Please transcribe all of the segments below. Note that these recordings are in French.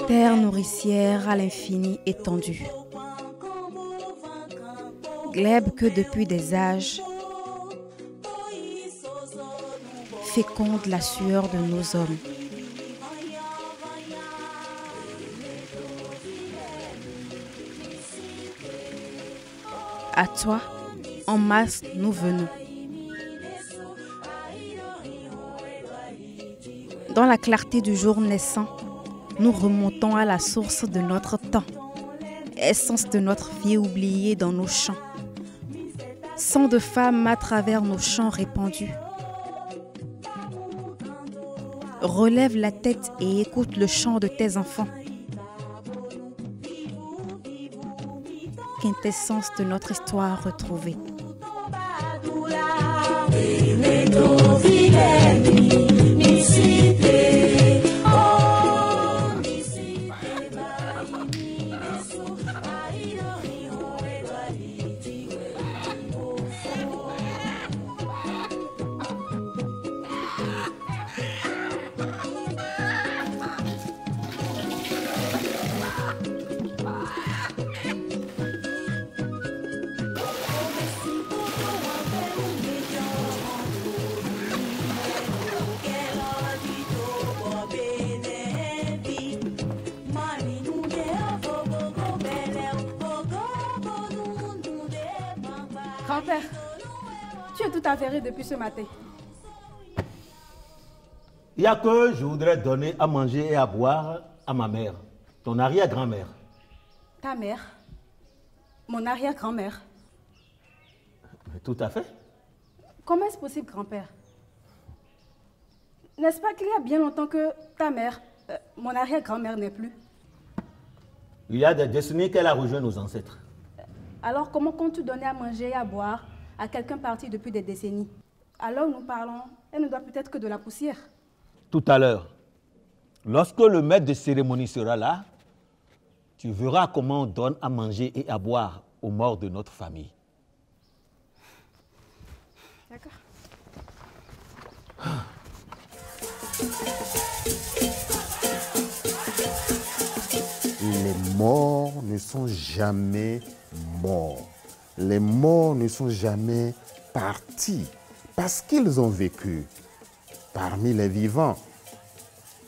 Terre nourricière à l'infini étendue. Glèbe que depuis des âges féconde la sueur de nos hommes. À toi, en masse, nous venons. Dans la clarté du jour naissant, nous remontons à la source de notre temps, essence de notre vie oubliée dans nos chants. Sang de femmes à travers nos chants répandus. Relève la tête et écoute le chant de tes enfants. Quintessence de notre histoire retrouvée. Grand-père, tu es tout affairé depuis ce matin. Il n'y a que je voudrais donner à manger et à boire à ma mère, ton arrière-grand-mère. Ta mère? Mon arrière-grand-mère? Tout à fait. Comment est-ce possible, grand-père? N'est-ce pas qu'il y a bien longtemps que ta mère, mon arrière-grand-mère n'est plus? Il y a des décennies qu'elle a rejoint nos ancêtres. Alors comment comptes-tu donner à manger et à boire à quelqu'un parti depuis des décennies? Alors nous parlons, elle ne doit peut-être que de la poussière. Tout à l'heure, lorsque le maître de cérémonie sera là, tu verras comment on donne à manger et à boire aux morts de notre famille. D'accord. Les morts ne sont jamais morts. Les morts ne sont jamais partis parce qu'ils ont vécu parmi les vivants.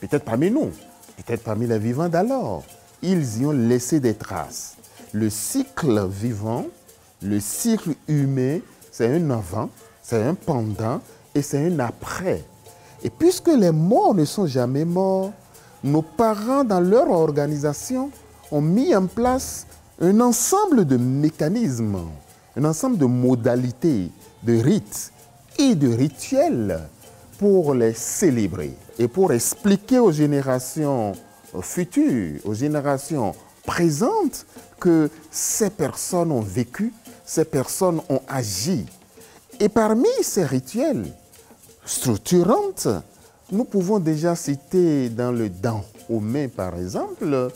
Peut-être parmi nous, peut-être parmi les vivants d'alors. Ils y ont laissé des traces. Le cycle vivant, le cycle humain, c'est un avant, c'est un pendant et c'est un après. Et puisque les morts ne sont jamais morts, nos parents, dans leur organisation, ont mis en place un ensemble de mécanismes, un ensemble de modalités, de rites et de rituels pour les célébrer et pour expliquer aux générations futures, aux générations présentes, que ces personnes ont vécu, ces personnes ont agi. Et parmi ces rituels structurantes, nous pouvons déjà citer dans le Dahomey, par exemple,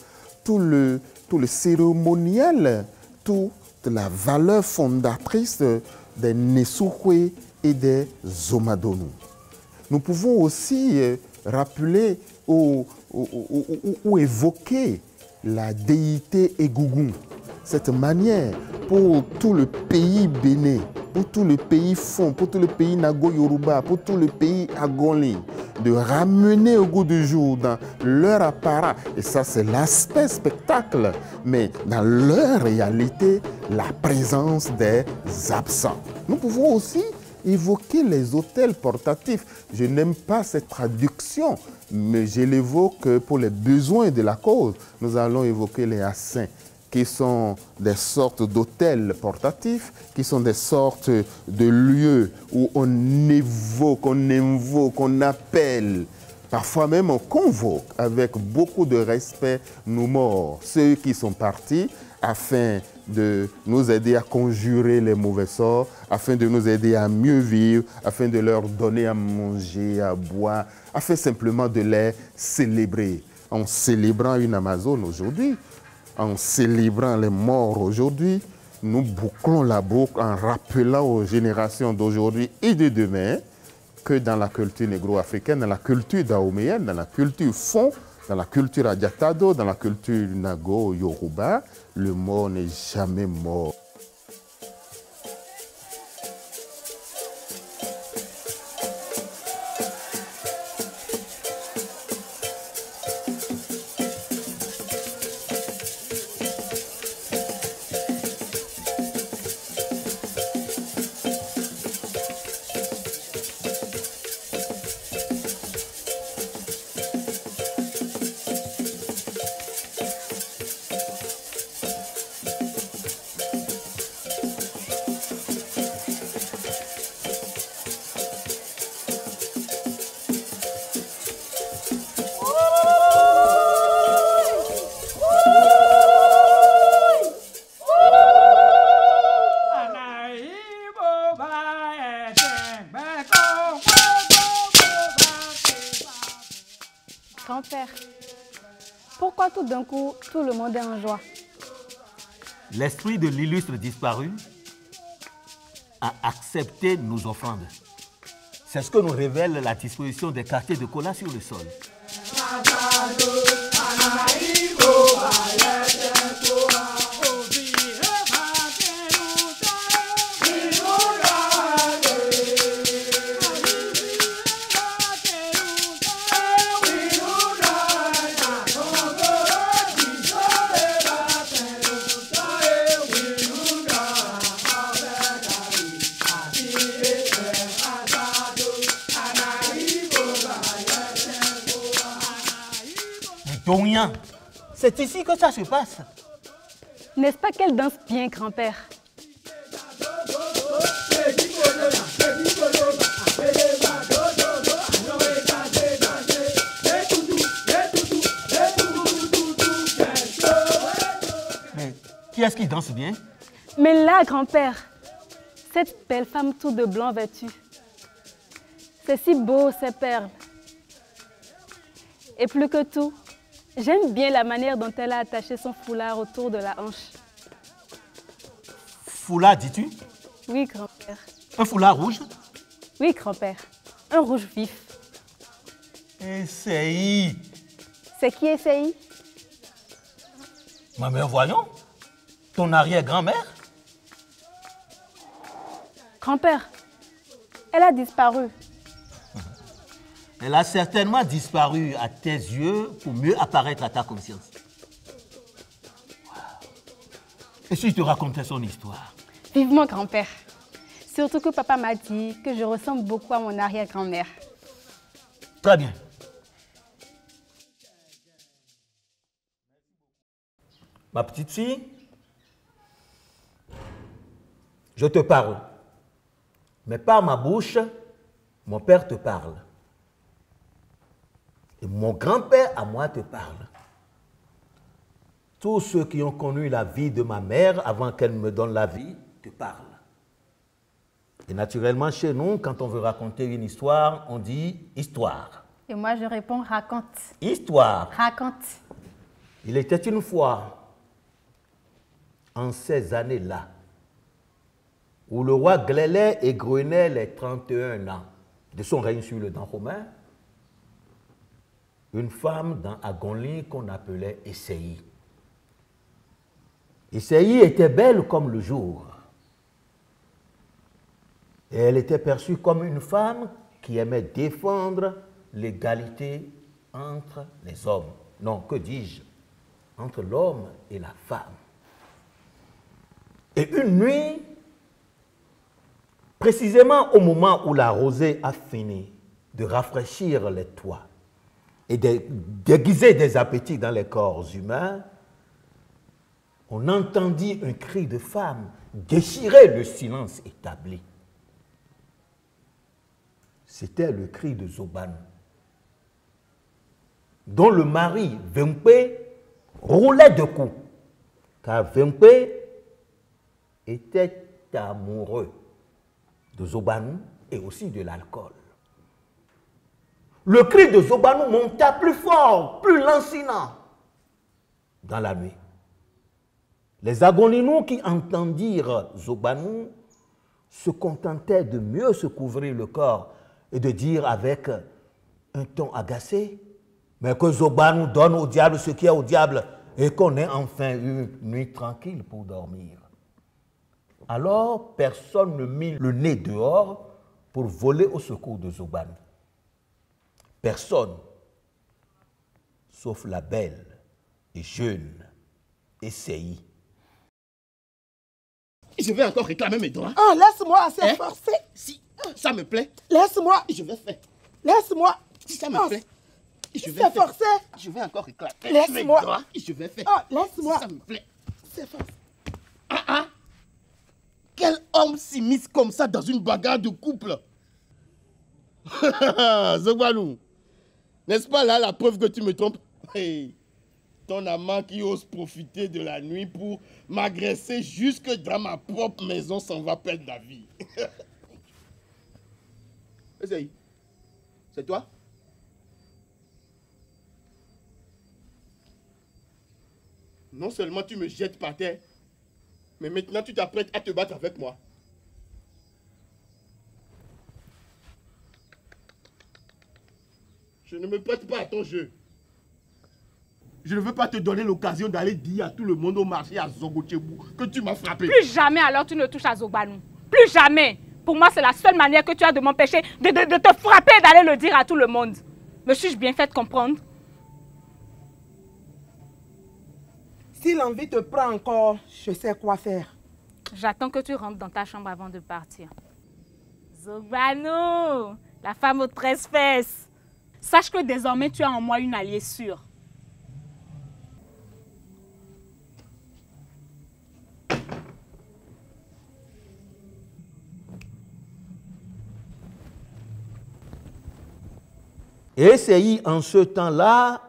tout le cérémonial, toute la valeur fondatrice des Nesukwe et des Zomadonu. Nous pouvons aussi rappeler ou évoquer la déité Egungun, cette manière pour tout le pays bénin, pour tout le pays Fon, pour tout le pays Nago-Yoruba, pour tout le pays Agoli, de ramener au goût du jour dans leur apparat, et ça c'est l'aspect spectacle, mais dans leur réalité, la présence des absents. Nous pouvons aussi évoquer les autels portatifs. Je n'aime pas cette traduction, mais je l'évoque pour les besoins de la cause. Nous allons évoquer les assins. qui sont des sortes d'hôtels portatifs, qui sont des sortes de lieux où on évoque, on appelle, parfois même on convoque avec beaucoup de respect nos morts, ceux qui sont partis, afin de nous aider à conjurer les mauvais sorts, afin de nous aider à mieux vivre, afin de leur donner à manger, à boire, afin simplement de les célébrer. En célébrant une Amazone aujourd'hui, en célébrant les morts aujourd'hui, nous bouclons la boucle en rappelant aux générations d'aujourd'hui et de demain que dans la culture négro-africaine, dans la culture dahoméenne, dans la culture fon, dans la culture Adjatado, dans la culture Nago-Yoruba, le mort n'est jamais mort. Grand-père, pourquoi tout d'un coup, tout le monde est en joie? L'esprit de l'illustre disparu a accepté nos offrandes. C'est ce que nous révèle la disposition des quartiers de cola sur le sol. C'est ici que ça se passe. N'est-ce pas qu'elle danse bien, grand-père? Mais qui est-ce qui danse bien? Mais là, grand-père, cette belle femme tout de blanc vêtue, c'est si beau, ces perles. Et plus que tout, j'aime bien la manière dont elle a attaché son foulard autour de la hanche. Foulard, dis-tu? Oui, grand-père. Un foulard rouge? Oui, grand-père. Un rouge vif. Essaye. C'est qui essaye? Ma mère, voyons. Ton arrière-grand-mère? Grand-père, elle a disparu. Elle a certainement disparu à tes yeux pour mieux apparaître à ta conscience. Et si je te racontais son histoire? Vivement, grand-père. Surtout que papa m'a dit que je ressemble beaucoup à mon arrière-grand-mère. Très bien. Ma petite fille, je te parle. Mais par ma bouche, mon père te parle. Et mon grand-père à moi te parle. Tous ceux qui ont connu la vie de ma mère avant qu'elle me donne la vie te parlent. Et naturellement, chez nous, quand on veut raconter une histoire, on dit histoire. Et moi, je réponds raconte. Histoire. Raconte. Il était une fois, en ces années-là, où le roi Glélé égrenait les 31 ans de son règne sur le Dahomey, une femme dans Agonli qu'on appelait Essayi. Essayi était belle comme le jour. Et elle était perçue comme une femme qui aimait défendre l'égalité entre les hommes. Non, que dis-je? Entre l'homme et la femme. Et une nuit, précisément au moment où la rosée a fini de rafraîchir les toits et de déguiser des appétits dans les corps humains, on entendit un cri de femme déchirer le silence établi. C'était le cri de Zobanu, dont le mari, Vempe, roulait de coups, car Vempe était amoureux de Zobanu et aussi de l'alcool. Le cri de Zobanu monta plus fort, plus lancinant dans la nuit. Les Agoninous qui entendirent Zobanu se contentaient de mieux se couvrir le corps et de dire avec un ton agacé, mais que Zobanu donne au diable ce qui est au diable et qu'on ait enfin une nuit tranquille pour dormir. Alors, personne ne mit le nez dehors pour voler au secours de Zobanu. Personne, sauf la belle et jeune Essei. Je vais encore réclamer mes droits. Oh, laisse-moi, c'est forcé. Si ça me plaît, Laisse-moi. je vais faire. Laisse-moi. Si ça me plaît, je vais C'est faire. forcé. Je vais encore réclamer Laisse-moi. mes droits. Je vais faire. Oh, laisse-moi. Si ça me plaît. C'est forcé. Quel homme s'immisce comme ça dans une bagarre de couple? Zobanu, n'est-ce pas là la preuve que tu me trompes? Hey, ton amant qui ose profiter de la nuit pour m'agresser jusque dans ma propre maison s'en va perdre la vie. Essaye. C'est toi? Non seulement tu me jettes par terre, mais maintenant tu t'apprêtes à te battre avec moi. Je ne me prête pas à ton jeu. Je ne veux pas te donner l'occasion d'aller dire à tout le monde au marché à Zogochebou que tu m'as frappé. Plus jamais alors tu ne touches à Zobanu. Plus jamais. Pour moi, c'est la seule manière que tu as de m'empêcher de te frapper et d'aller le dire à tout le monde. Me suis-je bien fait comprendre? Si l'envie te prend encore, je sais quoi faire. J'attends que tu rentres dans ta chambre avant de partir. Zobanu, la femme aux 13 fesses. Sache que désormais tu as en moi une alliée sûre. Essei, en ce temps-là,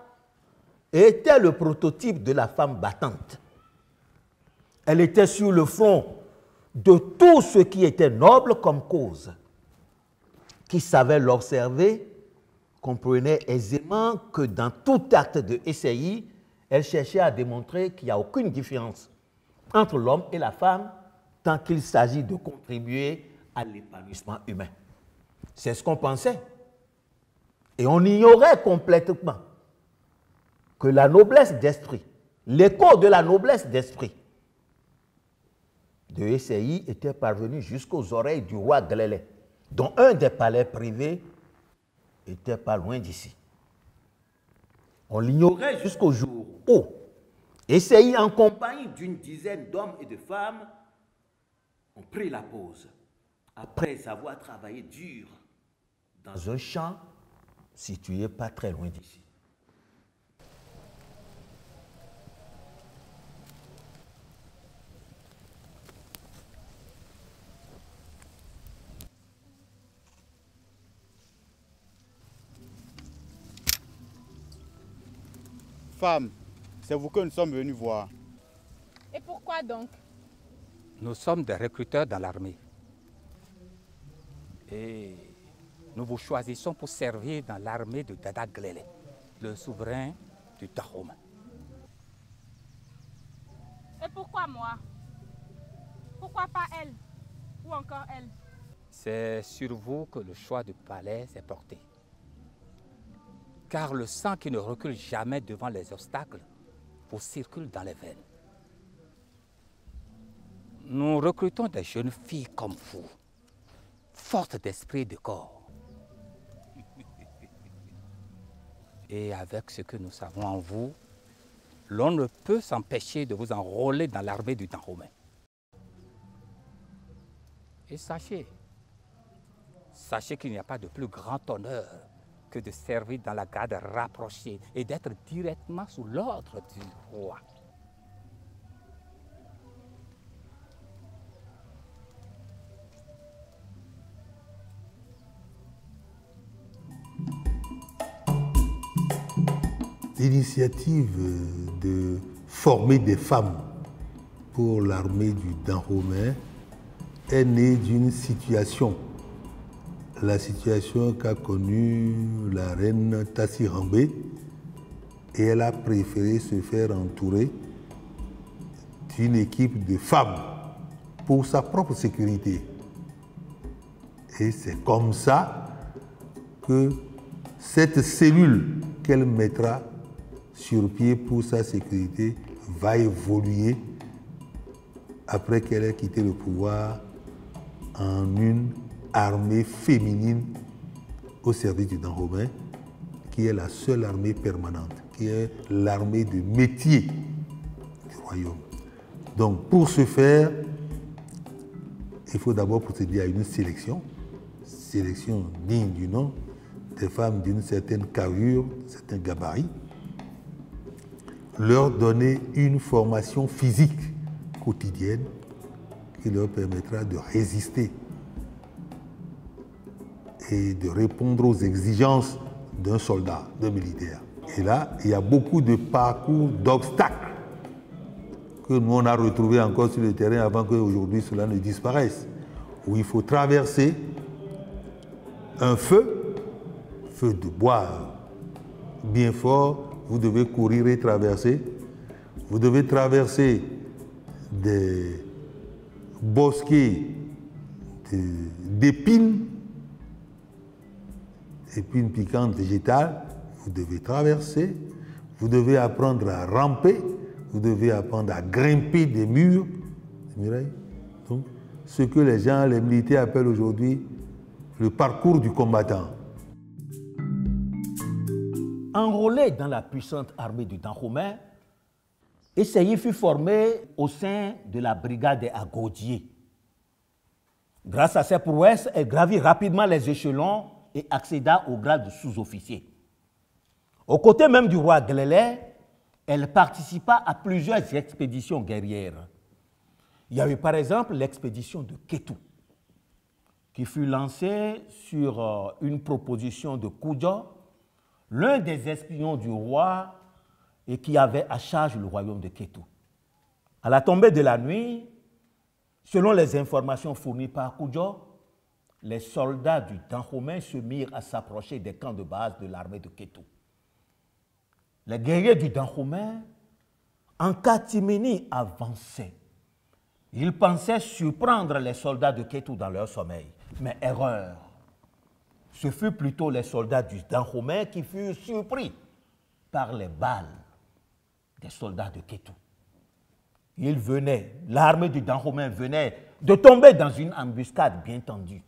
était le prototype de la femme battante. Elle était sur le front de tout ce qui était noble comme cause. Qui savait l'observer comprenait aisément que dans tout acte de Essei, elle cherchait à démontrer qu'il n'y a aucune différence entre l'homme et la femme tant qu'il s'agit de contribuer à l'épanouissement humain. C'est ce qu'on pensait. Et on ignorait complètement que la noblesse d'esprit, l'écho de la noblesse d'esprit de Essei était parvenu jusqu'aux oreilles du roi Glélé, dont un des palais privés était pas loin d'ici. On l'ignorait jusqu'au jour où Essei, en compagnie d'une dizaine d'hommes et de femmes, ont pris la pause après avoir travaillé dur dans un champ situé pas très loin d'ici. Femme, c'est vous que nous sommes venus voir. Et pourquoi donc? Nous sommes des recruteurs dans l'armée. Et nous vous choisissons pour servir dans l'armée de Dada Glélé, le souverain du Dahomey. Et pourquoi moi? Pourquoi pas elle? Ou encore elle? C'est sur vous que le choix du palais s'est porté. Car le sang qui ne recule jamais devant les obstacles vous circule dans les veines. Nous recrutons des jeunes filles comme vous, fortes d'esprit et de corps. Et avec ce que nous savons en vous, l'on ne peut s'empêcher de vous enrôler dans l'armée du Dahomey. Et sachez qu'il n'y a pas de plus grand honneur que de servir dans la garde rapprochée et d'être directement sous l'ordre du roi. L'initiative de former des femmes pour l'armée du Dahomey est née d'une situation. La situation qu'a connue la reine Tassirambé, et elle a préféré se faire entourer d'une équipe de femmes pour sa propre sécurité. Et c'est comme ça que cette cellule qu'elle mettra sur pied pour sa sécurité va évoluer après qu'elle ait quitté le pouvoir en une armée féminine au service du Dahomey, qui est la seule armée permanente, qui est l'armée de métier du royaume. Donc pour ce faire, il faut d'abord procéder à une sélection digne du nom, des femmes d'une certaine carrure, d'un certain gabarit, leur donner une formation physique quotidienne qui leur permettra de résister et de répondre aux exigences d'un soldat, d'un militaire. Et là, il y a beaucoup de parcours d'obstacles que nous, on a retrouvés encore sur le terrain avant qu'aujourd'hui cela ne disparaisse, où il faut traverser un feu de bois bien fort, vous devez courir et traverser. Vous devez traverser des bosquets d'épines, épines piquantes végétales. Vous devez traverser. Vous devez apprendre à ramper. Vous devez apprendre à grimper des murs. Donc, ce que les gens, les militaires appellent aujourd'hui le parcours du combattant. Enrôlé dans la puissante armée du Dahomey, Essayi fut formé au sein de la brigade des Agodiers. Grâce à ses prouesses, elle gravit rapidement les échelons et accéda au grade de sous-officier. Aux côtés même du roi Glélé, elle participa à plusieurs expéditions guerrières. Il y a eu par exemple l'expédition de Kétou, qui fut lancée sur une proposition de Koudio, l'un des espions du roi et qui avait à charge le royaume de Kétou. À la tombée de la nuit, selon les informations fournies par Koudio, les soldats du Dahomey se mirent à s'approcher des camps de base de l'armée de Kétou. Les guerriers du Dahomey, en catimini, avançaient. Ils pensaient surprendre les soldats de Kétou dans leur sommeil. Mais erreur. Ce fut plutôt les soldats du Dahomey qui furent surpris par les balles des soldats de Kétou. Ils venaient, l'armée du Dahomey venait de tomber dans une embuscade bien tendue.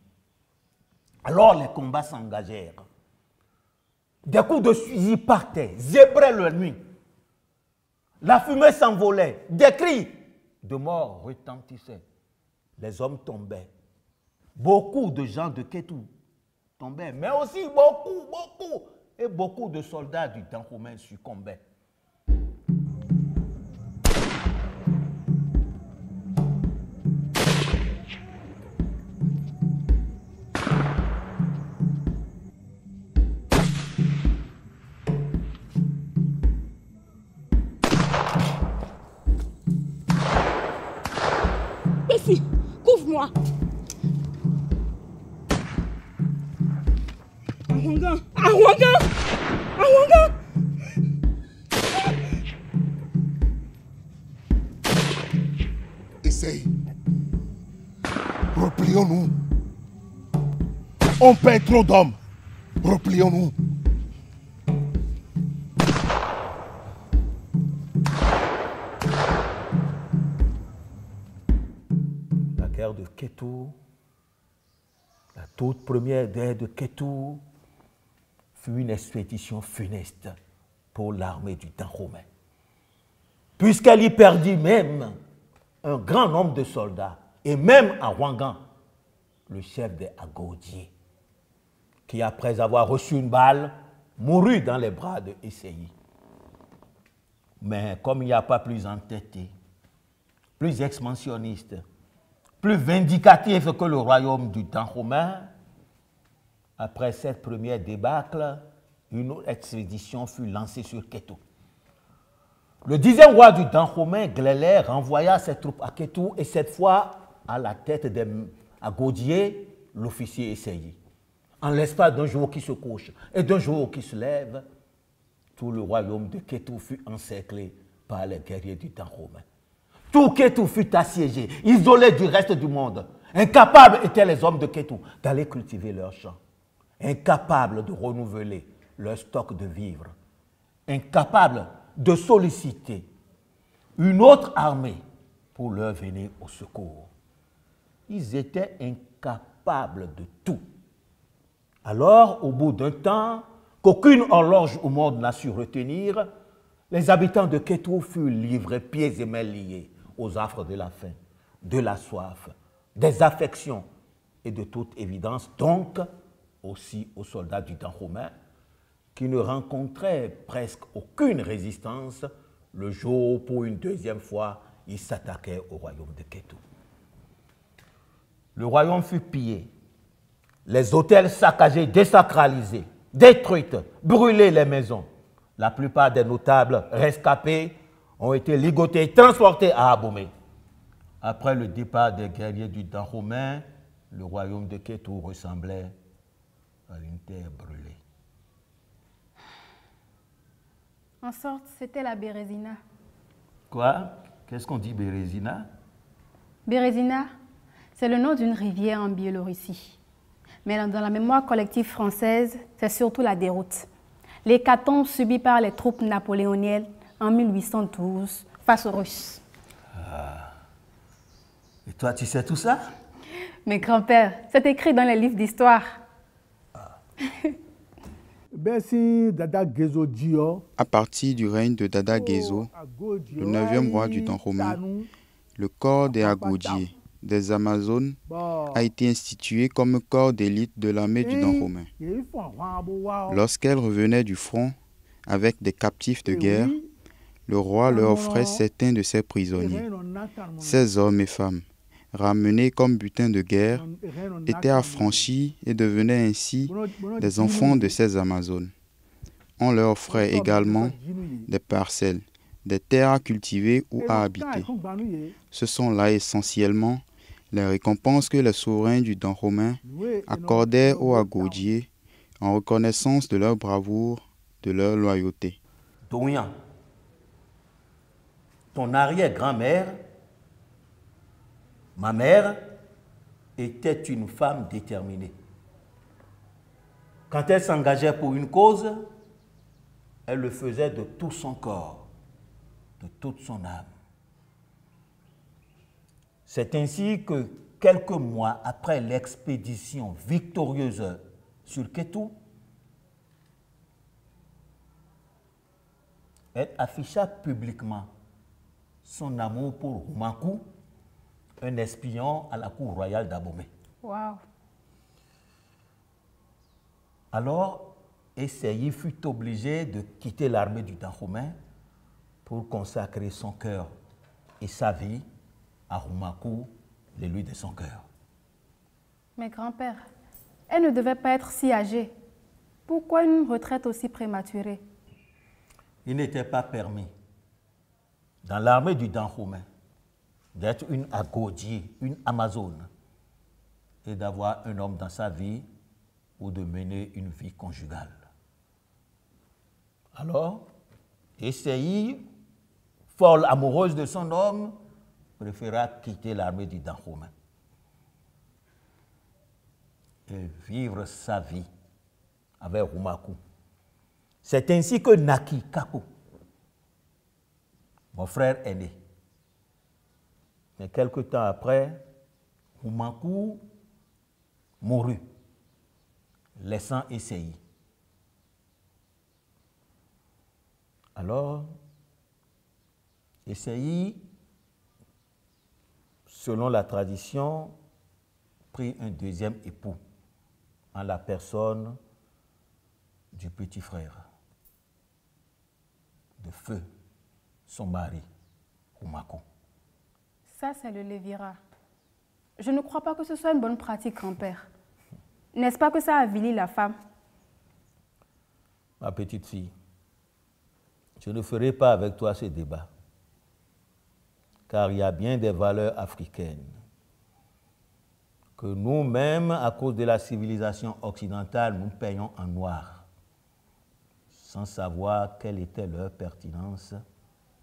Alors les combats s'engagèrent. Des coups de fusil partaient, zébraient la nuit. La fumée s'envolait, des cris de mort retentissaient. Les hommes tombaient. Beaucoup de gens de Kétou tombaient, mais aussi beaucoup de soldats du Dahomey succombaient. Ici, couvre-moi. Ahwanga. Essaye. Replions-nous. On perd trop d'hommes. Replions-nous. La guerre de Kétou, la toute première guerre de Kétou, fut une expédition funeste pour l'armée du Dahomey, puisqu'elle y perdit même un grand nombre de soldats, et même à Ouangan, le chef des Agodiers, qui, après avoir reçu une balle, mourut dans les bras de Essayi. Mais comme il n'y a pas plus entêté, plus expansionniste, plus vindicatif que le royaume du Dahomey, après cette première débâcle, une autre expédition fut lancée sur Kétou. Le 10e roi du Dahomey, Glélé, renvoya ses troupes à Kétou et cette fois à la tête à Godier, l'officier Esseyi. En l'espace d'un jour qui se couche et d'un jour qui se lève, tout le royaume de Kétou fut encerclé par les guerriers du Dahomey. Tout Kétou fut assiégé, isolé du reste du monde. Incapables étaient les hommes de Kétou d'aller cultiver leurs champs. Incapables de renouveler leur stock de vivres. Incapables de solliciter une autre armée pour leur venir au secours. Ils étaient incapables de tout. Alors, au bout d'un temps, qu'aucune horloge au monde n'a su retenir, les habitants de Kétou furent livrés pieds et mains liés aux affres de la faim, de la soif, des affections et de toute évidence, donc aussi aux soldats du Dahomey, qui ne rencontraient presque aucune résistance le jour où, pour une deuxième fois, ils s'attaquaient au royaume de Kétou. Le royaume fut pillé, les hôtels saccagés, désacralisés, détruites, brûlées les maisons. La plupart des notables rescapés ont été ligotés, transportés à Abomey. Après le départ des guerriers du Dahomey, le royaume de Kétou ressemblait à une terre brûlée. En sorte, c'était la Bérésina. Quoi? Qu'est-ce qu'on dit Bérésina? Bérésina, c'est le nom d'une rivière en Biélorussie. Mais dans la mémoire collective française, c'est surtout la déroute. L'hécatombe subie par les troupes napoléoniennes en 1812 face aux Russes. Ah. Et toi, tu sais tout ça? Mais grand-père, c'est écrit dans les livres d'histoire. À partir du règne de Dada Gezo, le 9e roi du Dahomey, le corps des Agodiers, des Amazones, a été institué comme corps d'élite de l'armée du Dahomey. Lorsqu'elle revenait du front avec des captifs de guerre, le roi leur offrait certains de ses prisonniers. Ces hommes et femmes, ramenés comme butin de guerre, étaient affranchis et devenaient ainsi des enfants de ces Amazones. On leur offrait également des parcelles, des terres à cultiver ou à habiter. Ce sont là essentiellement les récompenses que les souverains du Dahomey accordaient aux Agodiers en reconnaissance de leur bravoure, de leur loyauté. Douyan, ton arrière-grand-mère, ma mère, était une femme déterminée. Quand elle s'engageait pour une cause, elle le faisait de tout son corps, de toute son âme. C'est ainsi que, quelques mois après l'expédition victorieuse sur Kétou, elle afficha publiquement son amour pour Roumakou, un espion à la cour royale d'Abomey. Wow. Alors, Esseyi fut obligé de quitter l'armée du Dahomey pour consacrer son cœur et sa vie à Roumakou, l'élu de son cœur. Mais grand-père, elle ne devait pas être si âgée. Pourquoi une retraite aussi prématurée? Il n'était pas permis, dans l'armée du Dahomey, d'être une Agodier, une Amazone, et d'avoir un homme dans sa vie ou de mener une vie conjugale. Alors, Esseyi, folle amoureuse de son homme, préféra quitter l'armée du Dahomey et vivre sa vie avec Roumakou. C'est ainsi que naquit Kakou, mon frère aîné. Mais quelque temps après, Roumakou mourut, laissant Esseyi. Alors, Esseyi, selon la tradition, prit un deuxième époux en la personne du petit frère de feu, son mari, Roumakou. Ça, c'est le lévira. Je ne crois pas que ce soit une bonne pratique, grand-père. N'est-ce pas que ça avilit la femme? Ma petite fille, je ne ferai pas avec toi ce débat, car il y a bien des valeurs africaines que nous-mêmes, à cause de la civilisation occidentale, nous payons en noir, sans savoir quelle était leur pertinence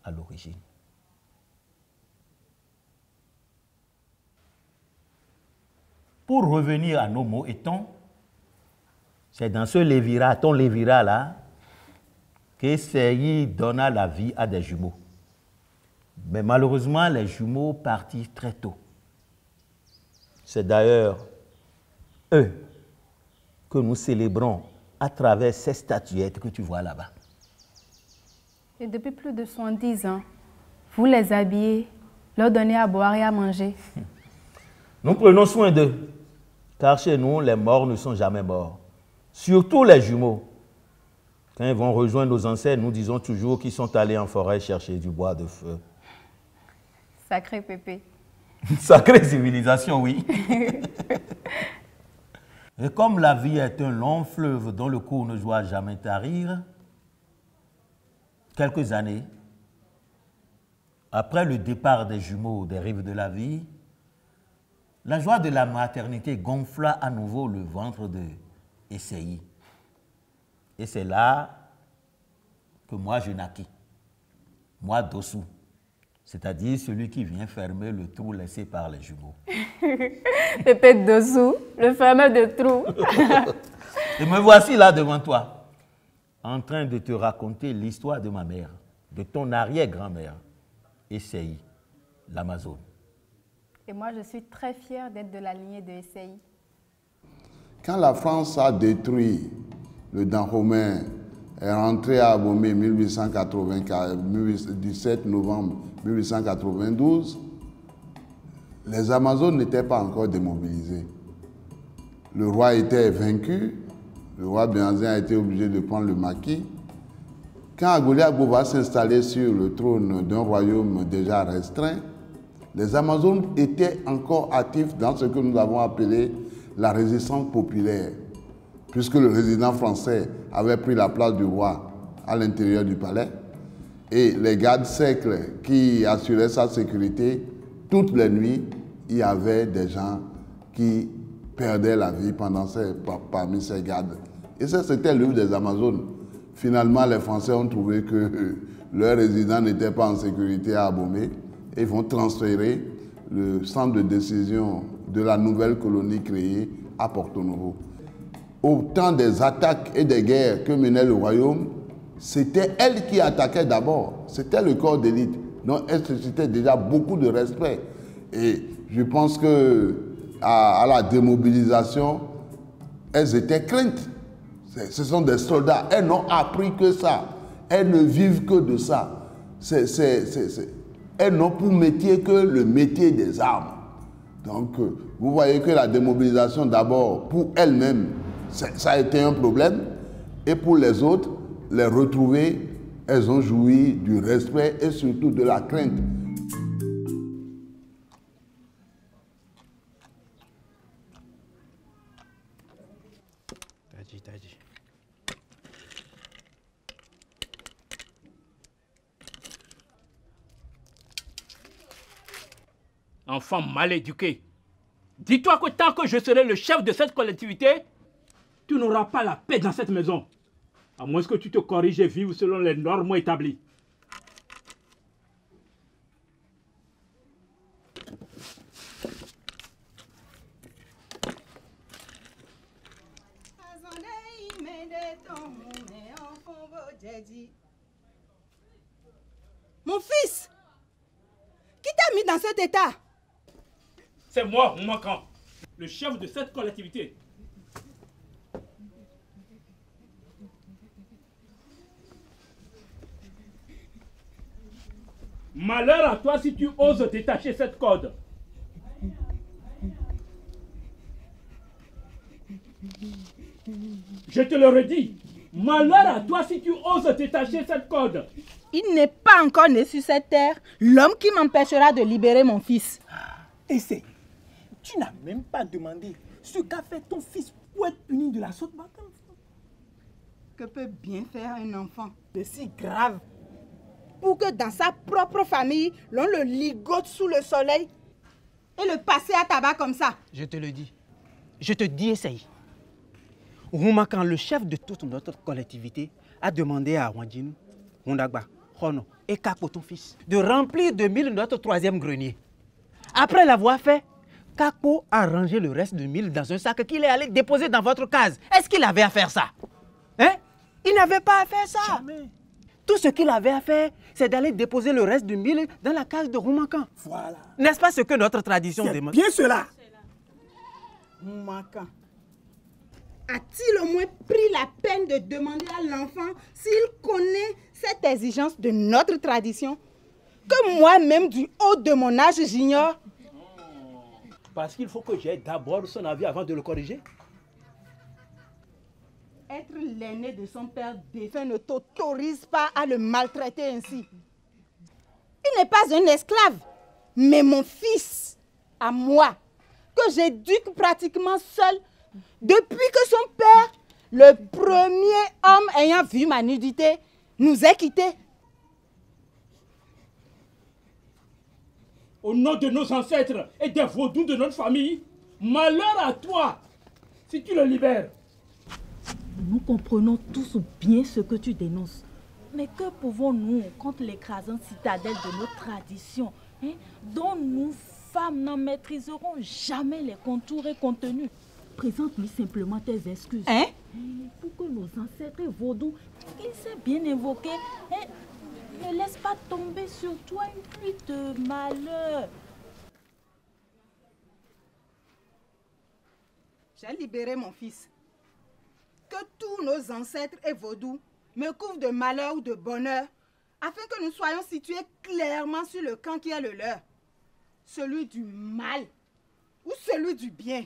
à l'origine. Pour revenir à nos mots et tons, c'est dans ce Lévira, ton Lévira là, qu'Essayi donna la vie à des jumeaux. Mais malheureusement, les jumeaux partirent très tôt. C'est d'ailleurs eux que nous célébrons à travers ces statuettes que tu vois là-bas. Et depuis plus de 70 ans, vous les habillez, leur donnez à boire et à manger. Nous prenons soin d'eux, car chez nous, les morts ne sont jamais morts. Surtout les jumeaux. Quand ils vont rejoindre nos ancêtres, nous disons toujours qu'ils sont allés en forêt chercher du bois de feu. Sacré Pépé. Sacrée civilisation, oui. Et comme la vie est un long fleuve dont le cours ne doit jamais tarir, quelques années après le départ des jumeaux des rives de la vie, la joie de la maternité gonfla à nouveau le ventre de Essayi. Et c'est là que moi je naquis. Moi, Dossou. C'est-à-dire celui qui vient fermer le trou laissé par les jumeaux. Pépé Dossou, le fermeur de trou. Et me voici là devant toi, en train de te raconter l'histoire de ma mère, de ton arrière-grand-mère, Essayi, l'Amazone. Et moi, je suis très fière d'être de la lignée de Essayi. Quand la France a détruit le Dahomey, est rentré à Abomey 17 novembre 1892, les Amazones n'étaient pas encore démobilisés. Le roi était vaincu, le roi Béhanzin a été obligé de prendre le maquis. Quand Agoli Agbo va s'installer sur le trône d'un royaume déjà restreint, les Amazones étaient encore actifs dans ce que nous avons appelé la résistance populaire, puisque le résident français avait pris la place du roi à l'intérieur du palais. Et les gardes cercles qui assuraient sa sécurité, toutes les nuits, il y avait des gens qui perdaient la vie parmi ces gardes. Et ça, c'était l'œuvre des Amazones. Finalement, les Français ont trouvé que leurs résidents n'étaient pas en sécurité à Abomey et vont transférer le centre de décision de la nouvelle colonie créée à Porto Novo. Au temps des attaques et des guerres que menait le royaume, c'était elle qui attaquait d'abord. C'était le corps d'élite. Donc elle suscitait déjà beaucoup de respect. Et je pense qu'à la démobilisation, elles étaient craintes. Ce sont des soldats. Elles n'ont appris que ça. Elles ne vivent que de ça. Elles n'ont pour métier que le métier des armes. Donc, vous voyez que la démobilisation, d'abord, pour elles-mêmes, ça a été un problème. Et pour les autres, les retrouver, elles ont joui du respect et surtout de la crainte. Enfant mal éduqué, dis-toi que tant que je serai le chef de cette collectivité, tu n'auras pas la paix dans cette maison. À moins que tu te corriges et vives selon les normes établies. Mon fils, qui t'a mis dans cet état? C'est moi, mon manquant, le chef de cette collectivité. Malheur à toi si tu oses détacher cette corde. Je te le redis. Malheur à toi si tu oses détacher cette corde. Il n'est pas encore né sur cette terre l'homme qui m'empêchera de libérer mon fils. Essaye. Tu n'as même pas demandé ce qu'a fait ton fils pour être puni de la sorte. que peut bien faire un enfant de si grave pour que dans sa propre famille, l'on le ligote sous le soleil et le passer à tabac comme ça? Je te le dis. Je te dis, essaye. Roumakan, le chef de toute notre collectivité, a demandé à Wandjinou, Rondagba, Rono et Kako, ton fils, de remplir de 1000 notre 3e grenier. Après l'avoir fait, Kako a rangé le reste de 1000 dans un sac qu'il est allé déposer dans votre case. Est-ce qu'il avait à faire ça? Hein? Il n'avait pas à faire ça. Jamais. Tout ce qu'il avait à faire, c'est d'aller déposer le reste de 1000 dans la case de Roumakan. Voilà. N'est-ce pas ce que notre tradition demande? Bien cela. Roumakan a-t-il au moins pris la peine de demander à l'enfant s'il connaît cette exigence de notre tradition que moi-même, du haut de mon âge, j'ignore? Parce qu'il faut que j'aie d'abord son avis avant de le corriger. Être l'aîné de son père défunt ne t'autorise pas à le maltraiter ainsi. Il n'est pas un esclave, mais mon fils, à moi, que j'éduque pratiquement seul depuis que son père, le premier homme ayant vu ma nudité, nous a quittés. Au nom de nos ancêtres et des vaudous de notre famille, malheur à toi si tu le libères. Nous comprenons tous bien ce que tu dénonces. Mais que pouvons-nous contre l'écrasante citadelle de nos traditions, dont nous, femmes, n'en maîtriserons jamais les contours et contenus? Présente-lui simplement tes excuses. Pour que nos ancêtres vaudous, qu'ils s'est bien invoqués, ne laisse pas tomber sur toi une pluie de malheur. J'ai libéré mon fils. Que tous nos ancêtres et vaudous me couvrent de malheur ou de bonheur, afin que nous soyons situés clairement sur le camp qui est le leur. Celui du mal ou celui du bien.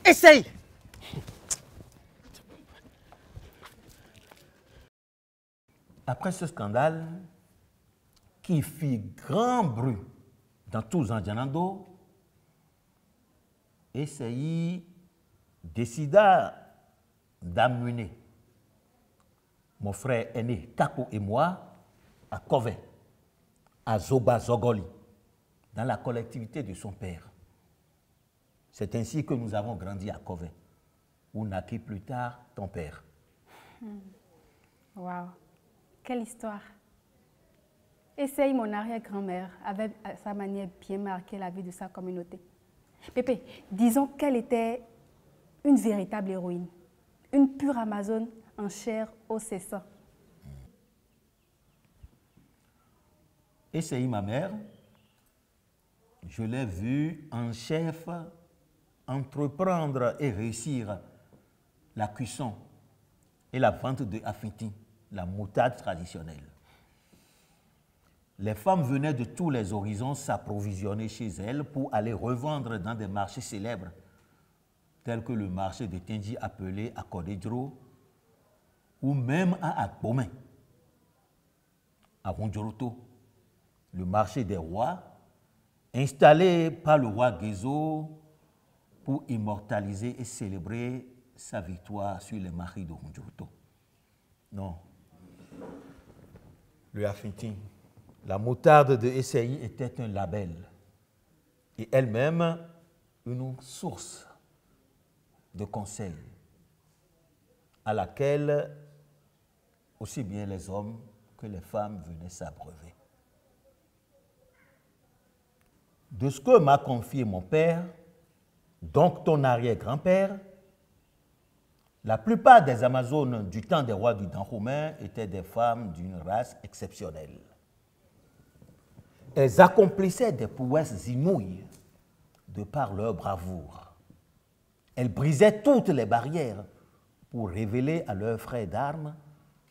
Essaye. Après ce scandale, qui fit grand bruit dans tout Zanjanando, Essayi décida d'amener mon frère aîné Kako et moi à Kové, à Zoba Zogoli, dans la collectivité de son père. C'est ainsi que nous avons grandi à Kové, où naquit plus tard ton père. Waouh, quelle histoire! Essaye, mon arrière-grand-mère avait à sa manière bien marqué la vie de sa communauté. Pépé, disons qu'elle était une véritable héroïne, une pure Amazone en chair, os et sang. Essaye, ma mère, je l'ai vue en chef entreprendre et réussir la cuisson et la vente de affinti, la moutarde traditionnelle. Les femmes venaient de tous les horizons s'approvisionner chez elles pour aller revendre dans des marchés célèbres, tels que le marché de Tenji appelé à Kodedro, ou même à Akbomen, à Ronjoroto, le marché des rois, installé par le roi Gezo pour immortaliser et célébrer sa victoire sur les maris de Ronjoroto. Non. Le affinti, la moutarde de Essayi était un label et elle-même une source de conseils à laquelle aussi bien les hommes que les femmes venaient s'abreuver. De ce que m'a confié mon père, donc ton arrière-grand-père, la plupart des Amazones du temps des rois du Dahomey étaient des femmes d'une race exceptionnelle. Elles accomplissaient des prouesses inouïes de par leur bravoure. Elles brisaient toutes les barrières pour révéler à leurs frères d'armes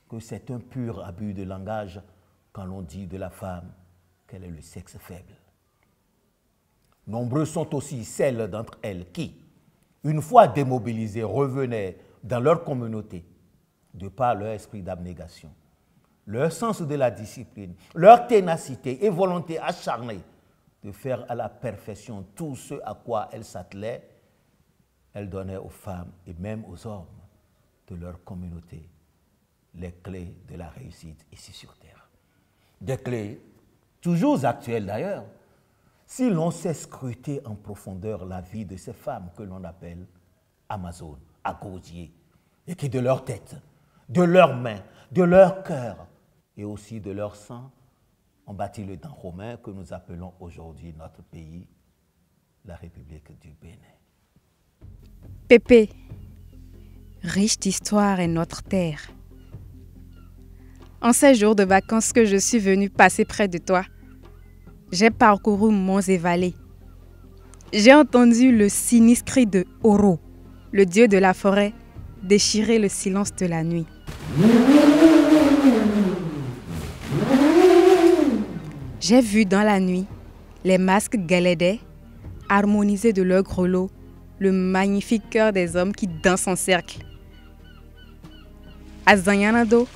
que c'est un pur abus de langage quand l'on dit de la femme qu'elle est le sexe faible. Nombreuses sont aussi celles d'entre elles qui, une fois démobilisées, revenaient dans leur communauté de par leur esprit d'abnégation, leur sens de la discipline, leur ténacité et volonté acharnée de faire à la perfection tout ce à quoi elles s'attelaient, elles donnaient aux femmes et même aux hommes de leur communauté les clés de la réussite ici sur Terre. Des clés toujours actuelles d'ailleurs, si l'on sait scruter en profondeur la vie de ces femmes que l'on appelle Amazones, Agodiers, et qui de leur tête, de leurs mains, de leur cœur et aussi de leur sang ont bâti le Dahomey que nous appelons aujourd'hui notre pays, la République du Bénin. Pépé, riche d'histoire est notre terre. En ces jours de vacances que je suis venue passer près de toi, j'ai parcouru monts et vallées. J'ai entendu le sinistre cri de Oro, le dieu de la forêt, déchirer le silence de la nuit. J'ai vu dans la nuit les masques galédais harmoniser de leurs grelots le magnifique cœur des hommes qui dansent en cercle. À Zanyanado,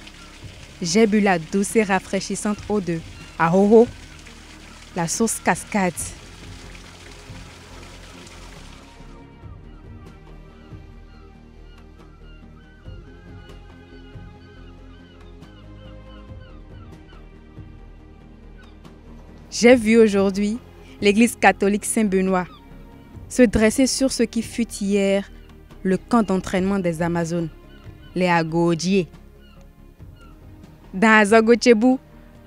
j'ai bu la douce et rafraîchissante eau de Ahoho, la source cascade. J'ai vu aujourd'hui l'église catholique Saint-Benoît se dresser sur ce qui fut hier le camp d'entraînement des Amazones, les Agodiers. Dans Azogochebu,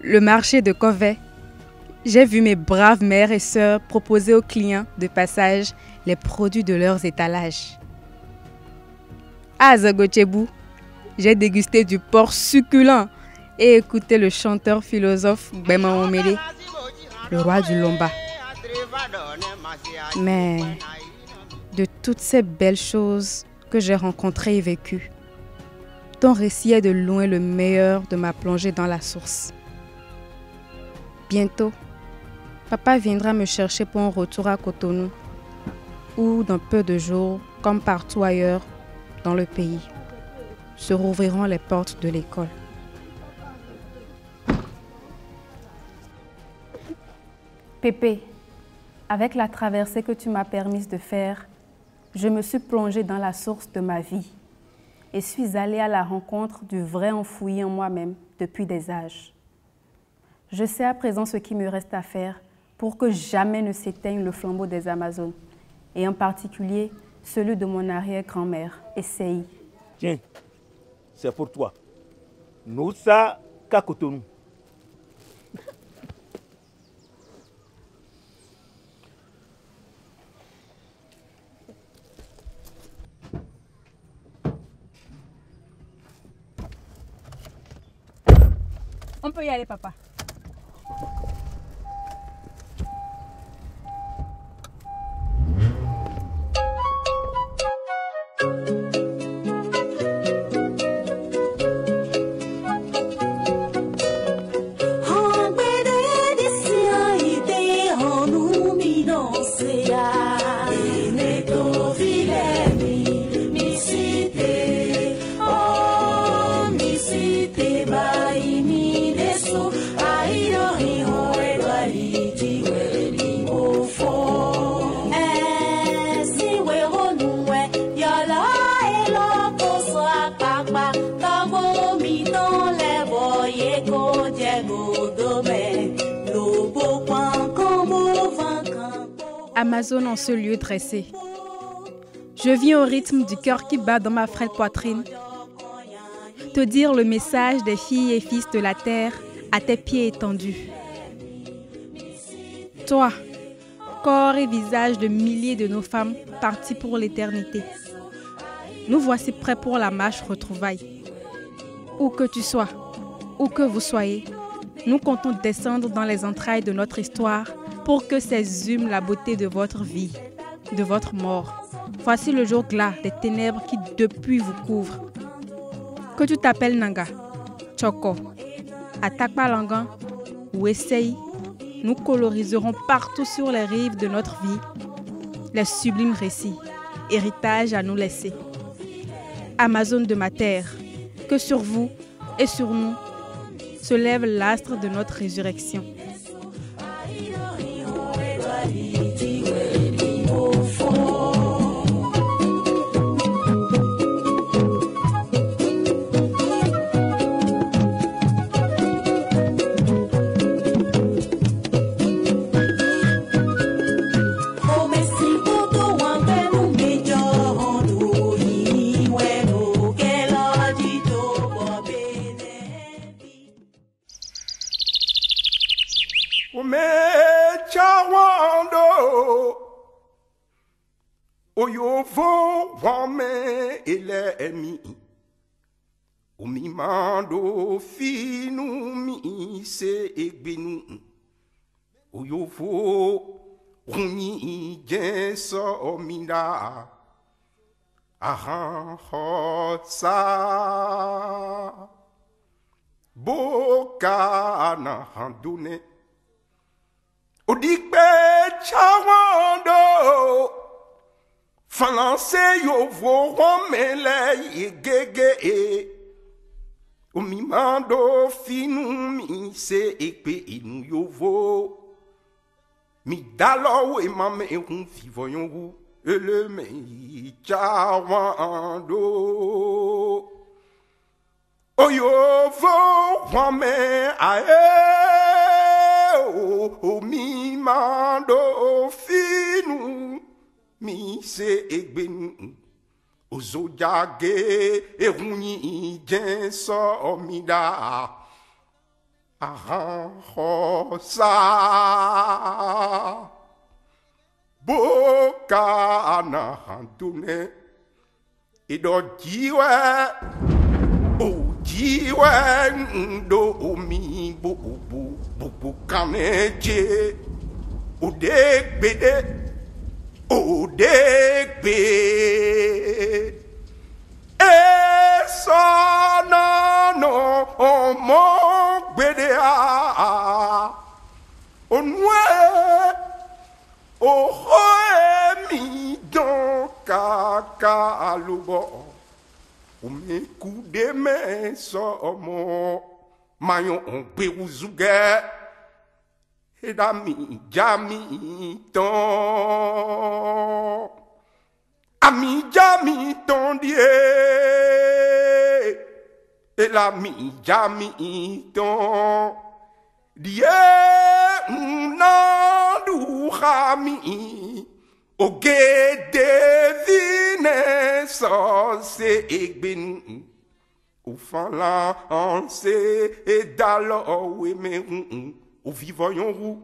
le marché de Kovey, j'ai vu mes braves mères et sœurs proposer aux clients de passage les produits de leurs étalages. À Azogochebu, j'ai dégusté du porc succulent et écouté le chanteur philosophe Bema Omele, le roi du Lomba. Mais de toutes ces belles choses que j'ai rencontrées et vécues, ton récit est de loin le meilleur de ma plongée dans la source. Bientôt, papa viendra me chercher pour un retour à Cotonou, où dans peu de jours, comme partout ailleurs dans le pays, se rouvriront les portes de l'école. Pépé, avec la traversée que tu m'as permise de faire, je me suis plongée dans la source de ma vie et suis allée à la rencontre du vrai enfoui en moi-même depuis des âges. Je sais à présent ce qui me reste à faire pour que jamais ne s'éteigne le flambeau des Amazones, et en particulier celui de mon arrière-grand-mère, Essei. Tiens, c'est pour toi. Noussa Kakotonou. On peut y aller, papa. Amazone en ce lieu dressé. Je viens au rythme du cœur qui bat dans ma frêle poitrine te dire le message des filles et fils de la terre à tes pieds étendus. Toi, corps et visage de milliers de nos femmes parties pour l'éternité, nous voici prêts pour la marche retrouvaille. Où que tu sois, où que vous soyez, nous comptons descendre dans les entrailles de notre histoire pour que s'exhume la beauté de votre vie, de votre mort. Voici le jour glas des ténèbres qui depuis vous couvrent. Que tu t'appelles Nanga, Choko, Atakpalangan ou Essei, nous coloriserons partout sur les rives de notre vie les sublimes récits, héritage à nous laisser. Amazone de ma terre, que sur vous et sur nous se lève l'astre de notre résurrection. Oyovo wame ele emi Omimando finu mi se egbenu Oyovo runi jenso omina Ahan hotsa Boka na handune Odikbe chawando Falancé yo vo romele yegege Omimando finu mi se ekpe inu yo vo Mi dalo e mame e hun vivoyon wu Ele me chawando Oyo vo rome ae Omimando finu mi se egbenu Ozojage eruni jenso omida Ahanhosa Boka na handune Ido jiwe Jiwe ndo omi bu kaneje Odegbede Odegbe Esonano omogbede a Onwe Oho emi don kaka alubo Ome kude me so omo Mayon onpe uzuge Edami jami ton Ami jami ton die Elami jami ton Die nandu rami Oge devine so se egbenu Oufala anse edalo we me Ou vivoyon roux